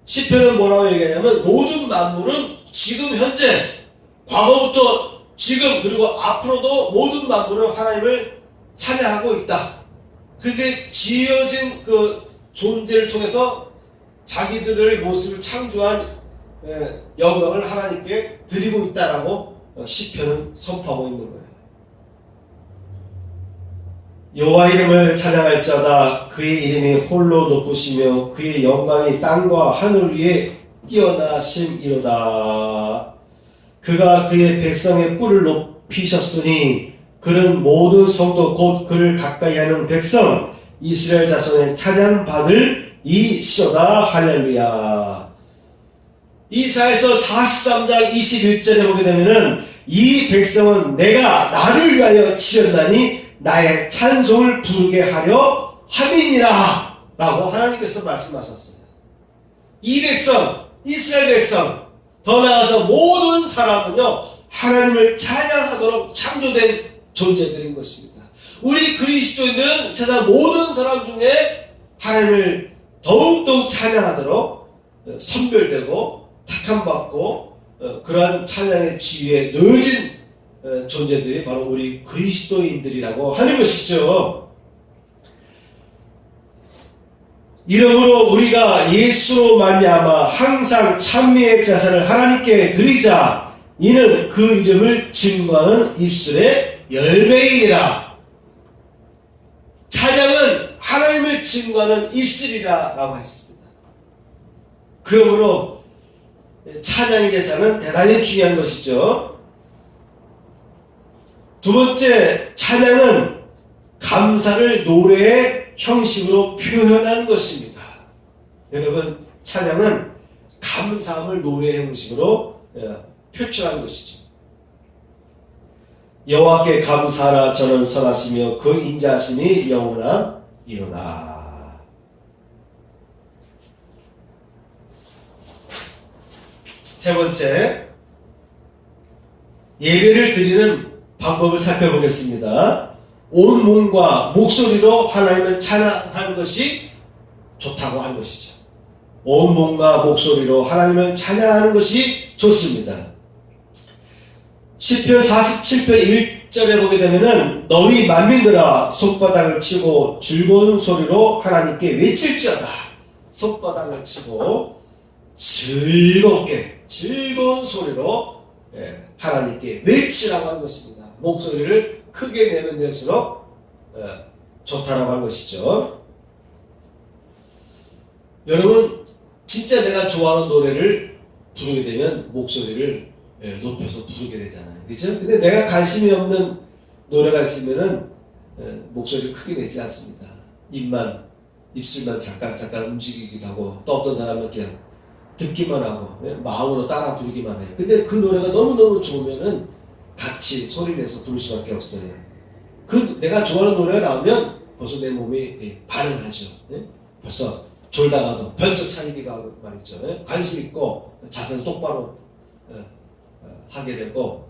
시편은 뭐라고 얘기하냐면, 모든 만물은 지금 현재, 과거부터 지금, 그리고 앞으로도 모든 만물은 하나님을 찬양하고 있다. 그게 지어진 그 존재를 통해서 자기들의 모습을 창조한 영광을 하나님께 드리고 있다라고 시편은 선포하고 있는 거예요. 여호와 이름을 찬양할 자다. 그의 이름이 홀로 높으시며 그의 영광이 땅과 하늘 위에 뛰어나심이로다. 그가 그의 백성의 뿔을 높이셨으니 그는 모든 성도 곧 그를 가까이하는 백성 이스라엘 자손의 찬양받을 이시로다. 할렐루야. 이사야서 43장 21절에 보게 되면은, 이 백성은 내가 나를 위하여 치렸나니 나의 찬송을 부르게 하려 함이니라 라고 하나님께서 말씀하셨어요. 이 백성, 이스라엘 백성, 더 나아가서 모든 사람은요, 하나님을 찬양하도록 창조된 존재들인 것입니다. 우리 그리스도인은 세상 모든 사람 중에 하나님을 더욱더욱 찬양하도록 선별되고 택함받고 그러한 찬양의 지위에 놓여진 존재들이 바로 우리 그리스도인들이라고 하는 것이죠. 이러므로 우리가 예수로 말미암아 항상 찬미의 제사를 하나님께 드리자. 이는 그 이름을 증거하는 입술의 열매이니라. 찬양은 하나님을 증거하는 입술이라고 했습니다. 그러므로 찬양의 제사는 대단히 중요한 것이죠. 두 번째, 찬양은 감사를 노래의 형식으로 표현한 것입니다. 여러분, 찬양은 감사함을 노래의 형식으로 표출한 것이죠. 여호와께 감사하라. 저는 선하시며 그 인자하심이 영원하리로다. 세 번째, 예배를 드리는 방법을 살펴보겠습니다. 온 몸과 목소리로 하나님을 찬양하는 것이 좋다고 하는 것이죠. 온 몸과 목소리로 하나님을 찬양하는 것이 좋습니다. 시편 47편 1절에 보게 되면은 너희 만민들아 손바닥을 치고 즐거운 소리로 하나님께 외칠지어다. 손바닥을 치고 즐겁게 즐거운 소리로 하나님께 외치라고 하는 것입니다. 목소리를 크게 내면 될수록 좋다라고 하는 것이죠. 여러분, 진짜 내가 좋아하는 노래를 부르게 되면 목소리를 높여서 부르게 되잖아요. 그렇죠? 근데 내가 관심이 없는 노래가 있으면은 목소리를 크게 내지 않습니다. 입술만 잠깐 움직이기도 하고, 또 어떤 사람은 그냥 듣기만 하고 마음으로 따라 부르기만 해요. 근데 그 노래가 너무너무 좋으면은 같이 소리 내서 부를 수밖에 없어요. 내가 좋아하는 노래가 나오면 벌써 내 몸이 반응하죠. 벌써 졸다가도 번쩍 차리기도 하고 말이죠. 관심 있고 자세를 똑바로 하게 되고,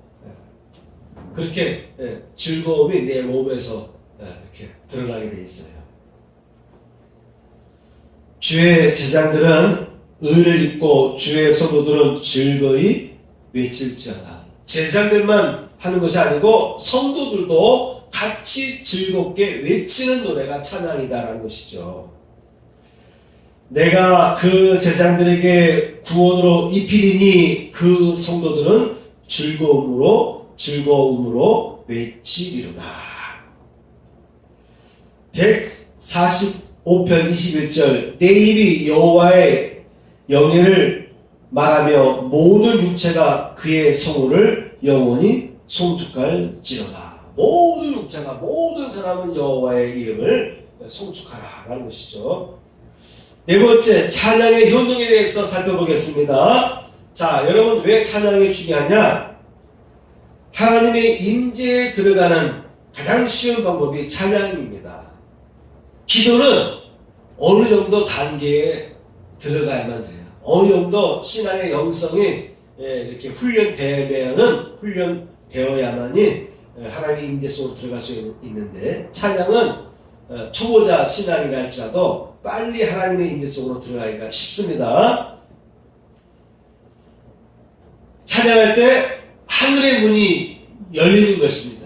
그렇게 즐거움이 내 몸에서 이렇게 드러나게 돼 있어요. 주의 제자들은 의를 입고 주의 성도들은 즐거이 외칠지어다. 제자들만 하는 것이 아니고 성도들도 같이 즐겁게 외치는 노래가 찬양이다라는 것이죠. 내가 그 제자들에게 구원으로 입히리니 그 성도들은 즐거움으로 외치리로다. 145편 21절 내 입이 여호와의 영예를 말하며 모든 육체가 그의 성호를 영원히 송축할지로다. 모든 육체가, 모든 사람은 여호와의 이름을 송축하라라는 것이죠. 네 번째, 찬양의 효능에 대해서 살펴보겠습니다. 자, 여러분, 왜 찬양이 중요하냐? 하나님의 임재에 들어가는 가장 쉬운 방법이 찬양입니다. 기도는 어느 정도 단계에 들어가야만 돼요. 어느 정도 신앙의 영성이 이렇게 훈련되어야만이 하나님의 임재 속으로 들어갈 수 있는데, 찬양은 초보자 신앙이라 할지라도 빨리 하나님의 임재 속으로 들어가기가 쉽습니다. 찬양할 때 하늘의 문이 열리는 것입니다.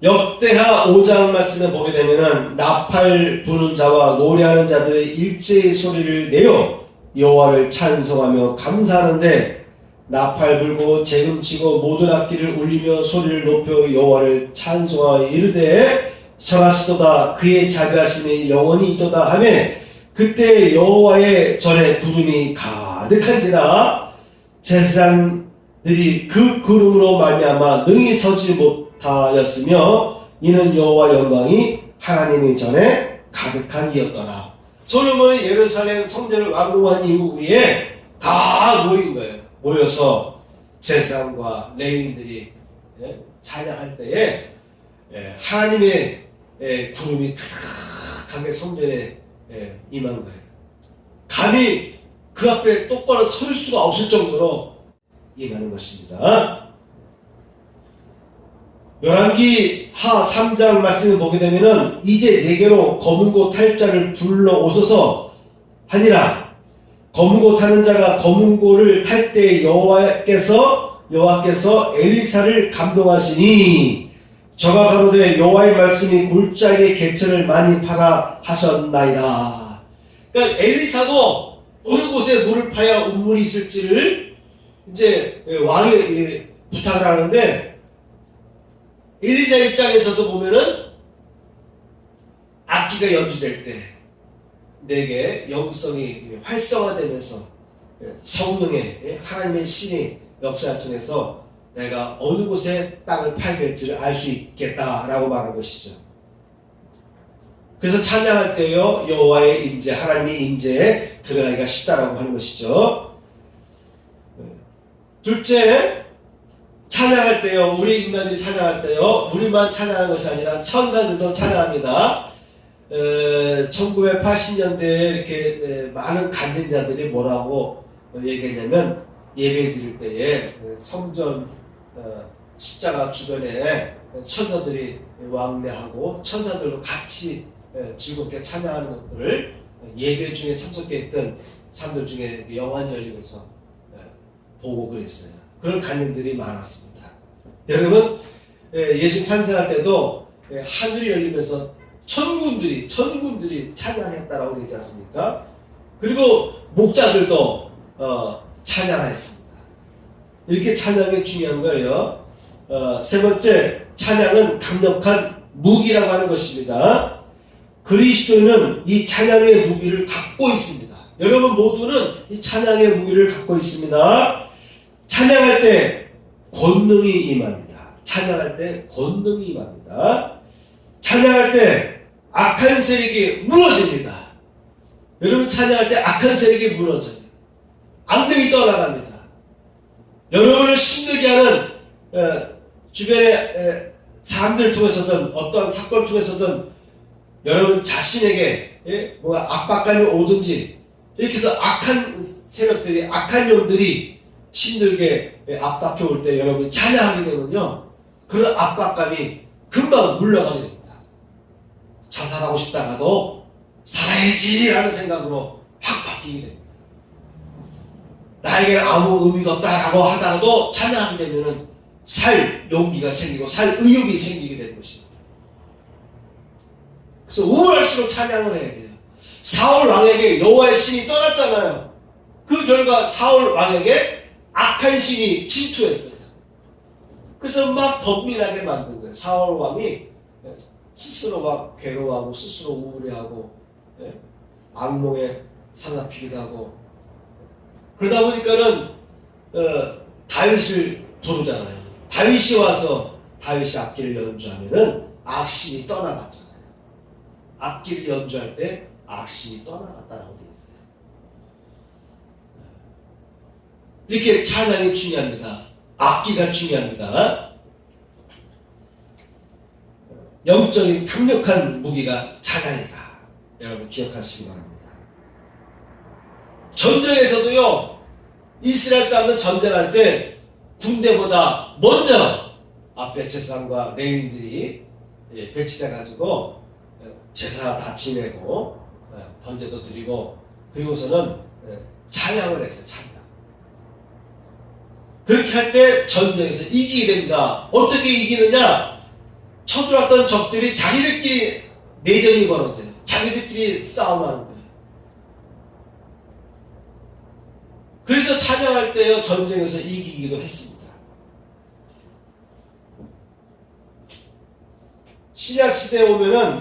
역대하 5장 말씀을 보게 되면은 나팔 부는 자와 노래하는 자들의 일제의 소리를 내어 여호와를 찬송하며 감사하는데 나팔 불고 재금치고 모든 악기를 울리며 소리를 높여 여호와를 찬송하여 이르되 선하시도다 그의 자비하심이 영원히 있도다 하매 그때 여호와의 전에 구름이 가득한지라 제사장들이 그 구름으로 말미암아 능히 서지 못하였으며 이는 여호와 영광이 하나님의 전에 가득한이었더라. 솔로몬이 예루살렘 성전을 완공한 이후에 다 모인 거예요. 모여서 제사장과 레위인들이 찬양할 때에 하나님의 구름이 가득하게 성전에 임한 거예요. 감히 그 앞에 똑바로 설 수가 없을 정도로 임하는 것입니다. 열왕기 하 3장 말씀을 보게 되면은 이제 내게로 검은고 탈 자를 불러오소서 하니라. 검은고 타는 자가 검은고를 탈 때 여호와께서 엘리사를 감동하시니 저가 가로되 여호와의 말씀이 골짜기에 개천을 많이 파라 하셨나이다. 그러니까 엘리사도 어느 곳에 물을 파야 운물이 있을지를 이제 왕이 부탁을 하는데, 엘리사 입장에서도 보면은 악기가 연주될 때 내게 영성이 활성화되면서 성령의 하나님의 신이 역사를 통해서 내가 어느 곳에 땅을 파야 될지를 알 수 있겠다라고 말한 것이죠. 그래서 찬양할 때요 여호와의 임재, 하나님의 임재에 들어가기가 쉽다라고 하는 것이죠. 둘째, 찬양할 때요, 우리 인간들이 찬양할 때요, 우리만 찬양하는 것이 아니라 천사들도 찬양합니다. 1980년대에 이렇게 많은 간증자들이 뭐라고 얘기했냐면, 예배 드릴 때에 성전 십자가 주변에 천사들이 왕래하고 천사들로 같이 즐겁게 찬양하는 것들을 예배 중에 참석했던 사람들 중에 영안이 열리면서 보고 그랬어요. 그런 간증들이 많았습니다. 여러분, 예수 탄생할 때도 하늘이 열리면서 천군들이 찬양했다라고 그러지 않습니까? 그리고 목자들도 찬양했습니다. 이렇게 찬양이 중요한 거예요. 세 번째, 찬양은 강력한 무기라고 하는 것입니다. 그리스도인은 이 찬양의 무기를 갖고 있습니다. 여러분 모두는 이 찬양의 무기를 갖고 있습니다. 찬양할 때 권능이 임합니다. 찬양할 때 권능이 임합니다. 찬양할 때 악한 세력이 무너집니다. 여러분 찬양할 때 악한 세력이 무너져요. 앙dem이 떠나갑니다. 여러분을 힘들게 하는 주변의 사람들 통해서든 어떠한 사건 통해서든 여러분 자신에게 뭐가 압박감이 오든지 이렇게 해서 악한 세력들이, 악한 영들이 힘들게 압박해 올 때 여러분이 찬양하게 되면요, 그런 압박감이 금방 물러가게 됩니다. 자살하고 싶다가도 살아야지 라는 생각으로 확 바뀌게 됩니다. 나에게는 아무 의미가 없다라고 하다가도 찬양하게 되면은 살 용기가 생기고 살 의욕이 생기게 되는 것입니다. 그래서 우월할수록 찬양을 해야 돼요. 사울 왕에게 여호와의 신이 떠났잖아요. 그 결과 사울 왕에게 악한 신이 침투했어요. 그래서 막 번민하게 만든 거예요. 사울 왕이 스스로 막 괴로워하고 스스로 우울해하고 악몽에 사납히기도 하고, 그러다 보니까는 다윗을 부르잖아요. 다윗이 와서 다윗이 악기를 연주하면은 악신이 떠나갔잖아요. 악기를 연주할 때 악신이 떠나갔다라고 되어 있어요. 이렇게 찬양이 중요합니다. 악기가 중요합니다. 영적인 강력한 무기가 찬양이다. 여러분 기억하시기 바랍니다. 전쟁에서도요, 이스라엘 사람들 전쟁할 때 군대보다 먼저 앞에 제사장과 레위인들이 배치돼 가지고 제사 다 지내고 번제도 드리고, 그리고서는 찬양을 했어요. 찬양. 그렇게 할 때 전쟁에서 이기게 됩니다. 어떻게 이기느냐? 쳐들어왔던 적들이 자기들끼리 내전이 벌어져요. 자기들끼리 싸움하는 거예요. 그래서 찬양할 때요, 전쟁에서 이기기도 했습니다. 신약 시대에 오면은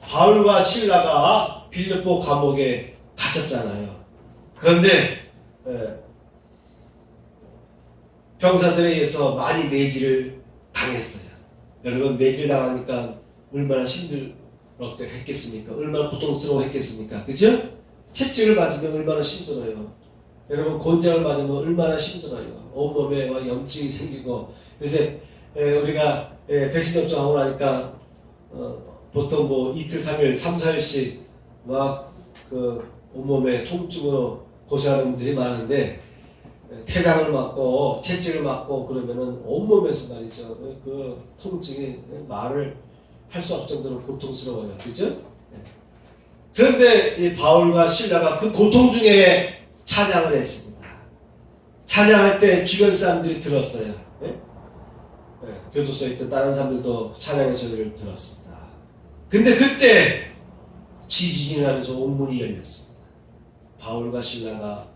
바울과 실라가 빌립보 감옥에 갇혔잖아요. 그런데 병사들에 의해서 많이 매질을 당했어요. 여러분, 매질 당하니까 얼마나 힘들었겠습니까? 얼마나 고통스러워했겠습니까? 그죠? 채찍을 맞으면 얼마나 힘들어요. 여러분, 곤장을 맞으면 얼마나 힘들어요. 온몸에 막 염증이 생기고. 그래서 우리가 백신 접종하고 나니까 보통 뭐 이틀, 3일, 3, 4일씩 막 그 온몸에 통증으로 고생하는 분들이 많은데, 태당을 맞고 채찍을 맞고 그러면은 온몸에서 말이죠, 그 통증이 말을 할 수 없을 정도로 고통스러워요. 그죠? 그런데 이 바울과 실라가 그 고통 중에 찬양을 했습니다. 찬양할 때 주변 사람들이 들었어요. 교도소에 있던 다른 사람들도 찬양의 소리를 들었습니다. 근데 그때 지진이 나면서 옥문이 열렸습니다. 바울과 실라가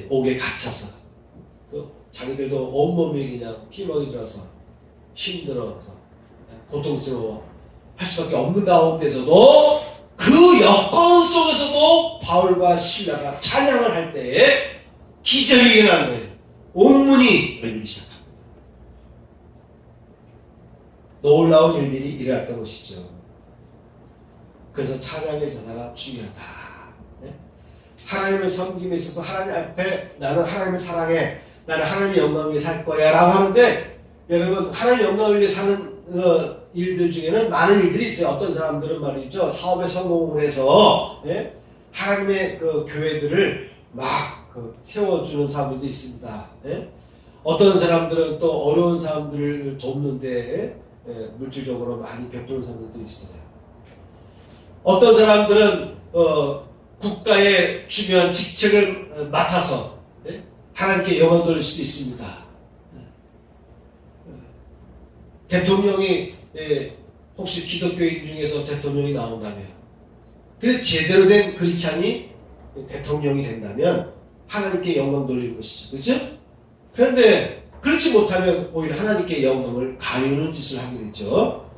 옥에 갇혀서 자기들도 온몸이 그냥 피멍이 들어서 힘들어서 고통스러워 할 수밖에 없는 가운데서도, 그 여건 속에서도 바울과 실라가 찬양을 할 때에 기적이 일어난 거예요. 옥문이 열리기 시작합니다. 놀라운 일들이 일어났던 것이죠. 그래서 찬양의 자세가 중요하다. 하나님을 섬김에 있어서 하나님 앞에 나는 하나님을 사랑해, 나는 하나님의 영광을 위해 살 거야 라고 하는데, 여러분 하나님의 영광을 위해 사는 일들 중에는 많은 일들이 있어요. 어떤 사람들은 말이죠, 사업에 성공을 해서 하나님의 그 교회들을 막 세워주는 사람들도 있습니다. 어떤 사람들은 또 어려운 사람들을 돕는데 물질적으로 많이 베푸는 사람들도 있어요. 어떤 사람들은 국가의 중요한 직책을 맡아서 하나님께 영광 돌릴 수도 있습니다. 대통령이 혹시 기독교인 중에서 대통령이 나온다면, 근데 제대로 된 크리스찬이 대통령이 된다면 하나님께 영광 돌리는 것이죠. 그렇죠? 그런데 그렇지 못하면 오히려 하나님께 영광을 가리우는 짓을 하게 되죠.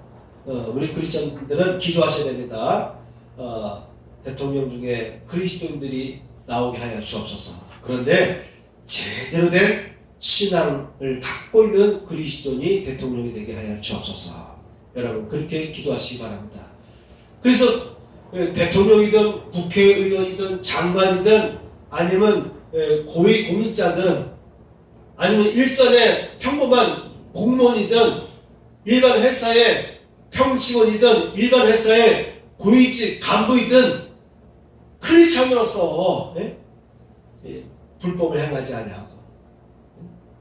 우리 크리스찬들은 기도하셔야 됩니다. 대통령 중에 그리스도인들이 나오게 하여 주옵소서. 그런데 제대로 된 신앙을 갖고 있는 그리스도인이 대통령이 되게 하여 주옵소서. 여러분 그렇게 기도하시기 바랍니다. 그래서 대통령이든 국회의원이든 장관이든 아니면 고위 공직자든 아니면 일선의 평범한 공무원이든 일반 회사의 평직원이든 일반 회사의 고위직 간부이든 크리스찬으로서 불법을 행하지 아니하고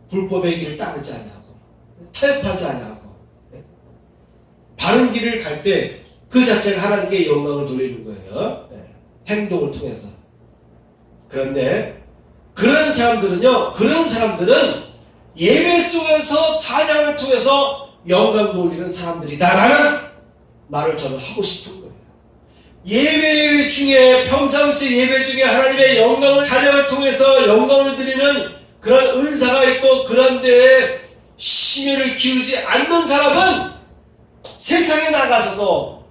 불법의 길을 따르지 아니하고 타협하지 아니하고 바른 길을 갈 때 그 자체가 하나님께 영광을 돌리는 거예요. 행동을 통해서. 그런데 그런 사람들은 예배 속에서 찬양을 통해서 영광 돌리는 사람들이다라는 말을 저는 하고 싶은 거예요. 예배 중에, 평상시 예배 중에 하나님의 영광을, 찬양을 통해서 영광을 드리는 그런 은사가 있고 그런 데에 심혈을 기울이지 않는 사람은 세상에 나가서도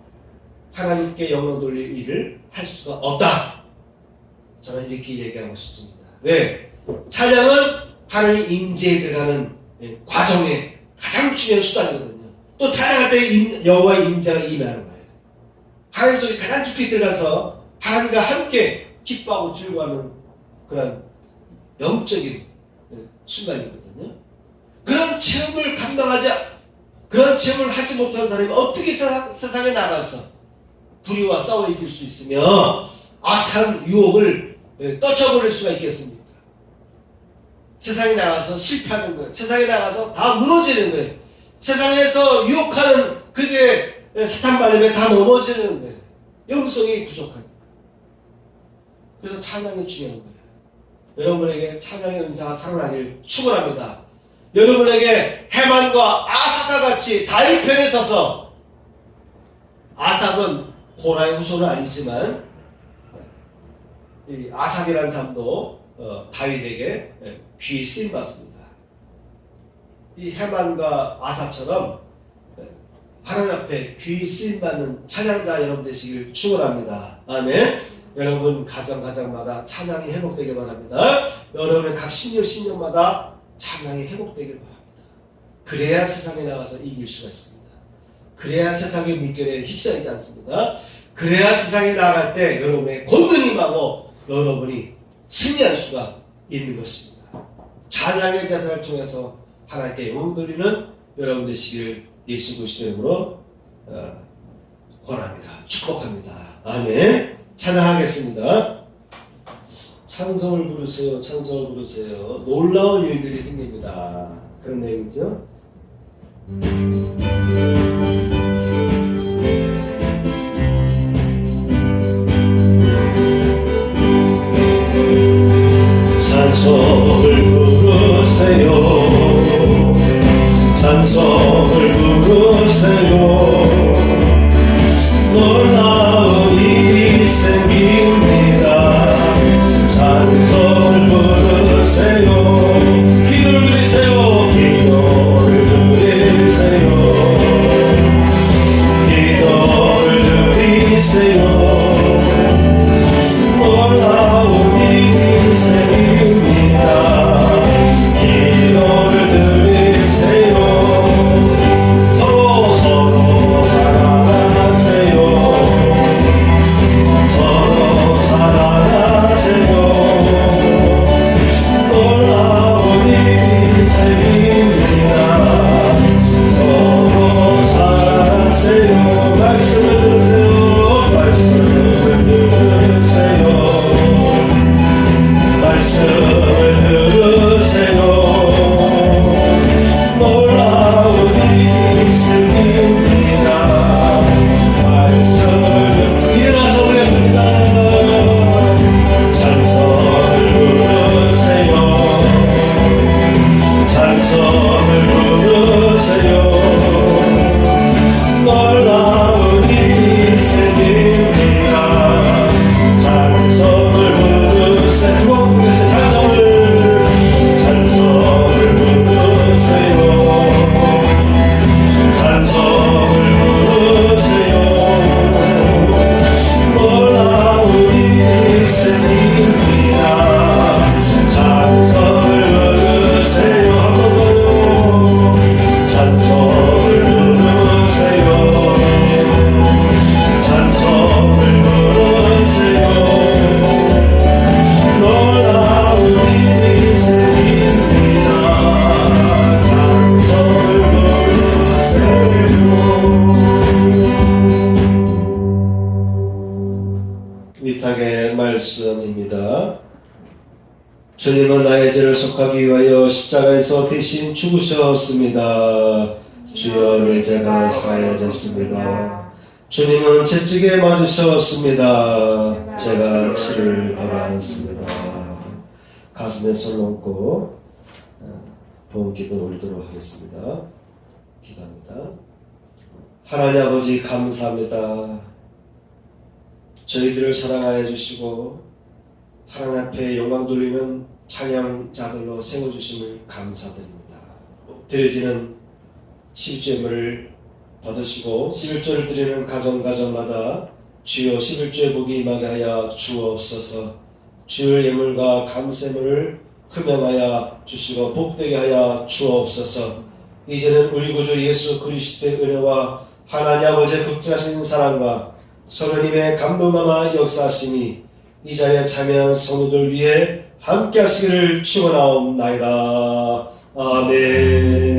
하나님께 영광 돌릴 일을 할 수가 없다. 저는 이렇게 얘기하고 싶습니다. 왜? 찬양은 하나님 임재에 들어가는 과정의 가장 중요한 수단이거든요. 또 찬양할 때 여호와의 임재가 임하는 거예요. 하나님 속에 가장 깊이 들어가서 하나님과 함께 기뻐하고 즐거워하는 그런 영적인 순간이거든요. 그런 체험을 그런 체험을 하지 못한 사람이 어떻게 세상에 나가서 불의와 싸워 이길 수 있으며 악한 유혹을 떨쳐버릴 수가 있겠습니까? 세상에 나가서 실패하는 거예요. 세상에 나가서 다 무너지는 거예요. 세상에서 유혹하는 그들의 사탄 바람에 다 넘어지는 거예요. 영성이 부족하니까. 그래서 찬양이 중요한 거예요. 여러분에게 찬양의 은사가 살아나길 축원합니다. 여러분에게 해만과 아삭과 같이 다윗 편에 서서, 아삭은 고라의 후손은 아니지만 이 아삭이라는 사람도 다윗에게 귀히 쓰임 받습니다. 이 해만과 아삭처럼 하나님 앞에 귀히 쓰임 받는 찬양자 여러분 되시길 축원합니다. 아멘. 여러분 가정마다 찬양이 회복되길 바랍니다. 여러분의 각 신령마다 찬양이 회복되길 바랍니다. 그래야 세상에 나가서 이길 수가 있습니다. 그래야 세상의 물결에 휩싸이지 않습니다. 그래야 세상에 나갈 때 여러분의 권능이 임하고 여러분이 승리할 수가 있는 것입니다. 찬양의 제사를 통해서 하나님께 영광 돌리는 여러분 되시길 예수 그리스도 이름으로 권합니다. 축복합니다. 아멘. 찬양하겠습니다. 찬송을 부르세요. 찬송을 부르세요. 놀라운 일들이 생깁니다. 그런 내용이죠. 찬송을 부르세요. 찬송을 부르세요. 놀라운 일이 생깁니다. 찬송을 부르세요. 기도를 드리세요. 기도를 드리세요. 기도를 드리세요. 놀라운 일이 생깁니다. 기도를 드리세요. 서로 주님은 나의 죄를 속하기 위하여 십자가에서 대신 죽으셨습니다. 주여 내 죄가 사해졌습니다. 주님은 채찍에 맞으셨습니다. 제가 치를 받았습니다. 가슴에 손 얹고 부흥기도 올리도록 하겠습니다. 기도합니다. 하나님 아버지 감사합니다. 저희들을 사랑하여 주시고 하나님 앞에 영광 돌리는 찬양자들로 세워주심을 감사드립니다. 드려지는 11조를 받으시고 11조를 드리는 가정가정마다 주여 11조의 복이 임하게 하여 주옵소서. 주의 예물과 감세물을 흠명하여 주시고 복되게 하여 주옵소서. 이제는 우리 구주 예수 그리스도의 은혜와 하나님 아버지의 극진하신 사랑과 성령님의 감동남아 역사하심이 이 자리에 참여한 성도들 위해 함께 하시기를 축원하옵나이다. 아멘.